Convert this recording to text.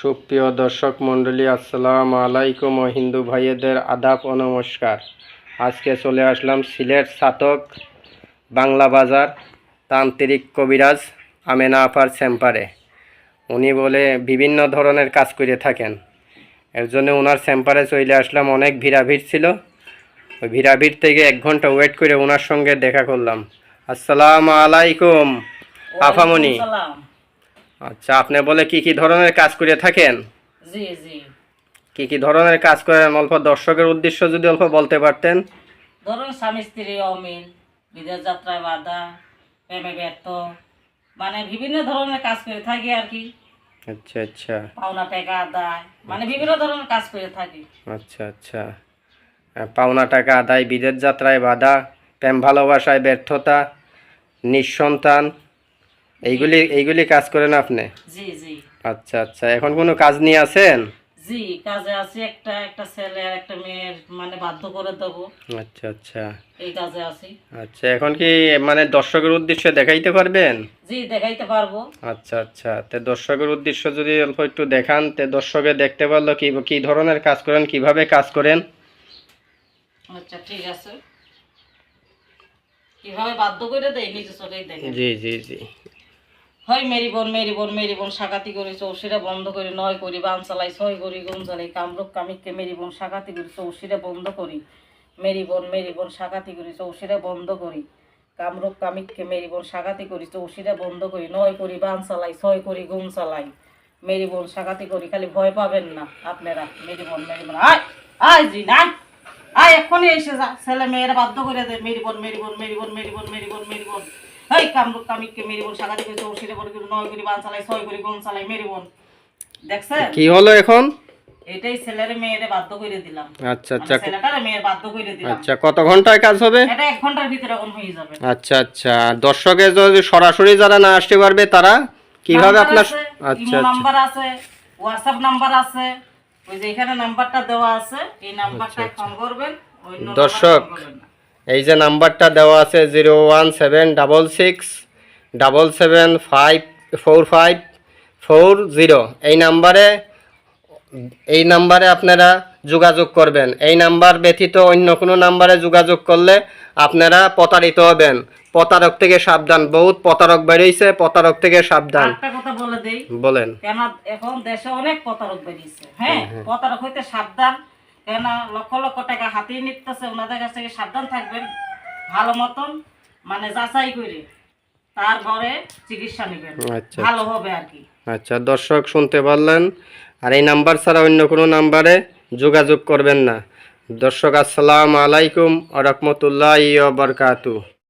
সুপ্রিয় দর্শক মণ্ডলী, আসসালামু আলাইকুম ও হিন্দু ভাইয়েদের আদাব ও নমস্কার। আজকে চলে আসলাম সিলেট ছাতক বাংলা বাজার তান্ত্রিক কবিরাজ আমেনা আপার চেম্বারে। উনি বলে বিভিন্ন ধরনের কাজ করে থাকেন, এর জন্য ওনার চেম্বারে চলে আসলাম। অনেক ভিড়াভিড় ছিল, ওই ভিড়াভিড় থেকে 1 ঘন্টা ওয়েট করে ওনার সঙ্গে দেখা করলাম। আসসালামু আলাইকুম আফামনি। আচ্ছা, আপনি বলে কি কি ধরনের কাজ করে থাকেন? জি জি। কি কি ধরনের কাজ করেন অল্প দর্শকের উদ্দেশ্য যদি অল্প বলতে পারতেন। ধরুন স্বামী স্ত্রী অমিল, বিদেশ যাত্রায় বাধা, প্রেমে ব্যর্থ, মানে বিভিন্ন ধরনের কাজ করে থাকি আর কি। আচ্ছা আচ্ছা। পাওনা টাকা আদায়, মানে বিভিন্ন ধরনের কাজ করে থাকি। আচ্ছা আচ্ছা। পাওনা টাকা আদায়, বিদেশ যাত্রায় বাধা, প্রেম ভালোবাসায় ব্যর্থতা, নিঃসন্তান, এইগুলি কাজ করেন আপনি? জি জি। আচ্ছা আচ্ছা। এখন কোনো কাজ নিয়ে আছেন? জি, কাজে আছি। একটা ছেলে আর একটা মেয়ের মানে বাধ্য করে দেবো। আচ্ছা আচ্ছা। এই কাজে আছি। আচ্ছা, এখন কি মানে দর্শকের উদ্দেশ্যে দেখাইতে পারবেন? জি, দেখাইতে পারবো। আচ্ছা আচ্ছা। তে দর্শকের উদ্দেশ্য যদি অল্প একটু দেখান, তে দর্শকে দেখতে পারলো কি কি ধরনের কাজ করেন, কিভাবে কাজ করেন। আচ্ছা ঠিক আছে। কিভাবে বাধ্য করে দেয় নিজে চোখেই দেখেন। জি জি জি। হয় মেরি বোন সাকাতি করি চৌশিরা বন্ধ করি, 9 করি বান চালাই, 6 করি গুম চালাই, কামরূপ কামিককে মেরি বোন সাকাতি করি চৌশিরা বন্ধ করি, মেরি বোন সাকাতি করি চৌশিরা বন্ধ করি, কামরূপ কামিককে মেরি বোন সাকাতি করি চৌশিরা বন্ধ করি, 9 করি বান চালাই, 6 করি গুম চালাই, মেরি বোন সাকাতি করি। খালি ভয় পাবেন না আপনারা। মেরি বোন আয় আয় জি না আয়, এক্ষুনি এসে যা, ছেলে মেয়েরা বাধ্য করে দেয় মেরি বোন। এই কামরূপ কামিককে মেরি বোন সাকাতি করি চৌশিরা বড় করি, 9 করি বান চালাই, 6 করি গুম চালাই, মেরি বোন। দেখছেন কি হলো এখন? এটাই ছেলের মেয়েরে বাধ্য করে দিলাম। আচ্ছা আচ্ছা। ছেলেটারে মেয়ের বাধ্য করে দিলাম। আচ্ছা, কত ঘন্টায় কাজ হবে? এটা 1 ঘন্টার ভিতরে এখন হয়ে যাবে। আচ্ছা আচ্ছা। দর্শকে যদি সরাসরি যারা না আসতে পারবে তারা কিভাবে আপনার? আচ্ছা আচ্ছা। নাম্বার আছে, হোয়াটসঅ্যাপ নাম্বার আছে, ওই যে এখানে নাম্বারটা দেওয়া আছে, এই নাম্বারটায় ফোন করবেন। দর্শক, এই যে নাম্বারটা দেওয়া আছে 01767775454 এই নাম্বারে আপনারা যোগাযোগ করবেন। এই নাম্বার ব্যতীত অন্য কোনো নাম্বারে যোগাযোগ করলে আপনারা প্রতারিত হবেন। প্রতারক থেকে সাবধান, বহুত প্রতারক বেরিয়েছে, প্রতারক থেকে সাবধান। একটা কথা বলে দেই, বলেন। কেন এখন দেশে অনেক প্রতারক বেরিয়েছে। হ্যাঁ, প্রতারক হইতে সাবধান। কেন লক্ষ লক্ষ টাকা হাতিয়ে নিতেছে, ওনাদের কাছ থেকে সাবধান থাকবেন। ভালো মতন মানে যাচাই করে তারপরে চিকিৎসা নেবেন, ভালো হবে আর কি। আচ্ছা দর্শক, শুনতে পারলেন। আর এই নাম্বার ছাড়া অন্য কোনো নাম্বারে যোগাযোগ করবেন না। দর্শক, আসসালামু আলাইকুম ওয়া রাহমাতুল্লাহি ওয়া বারাকাতুহু।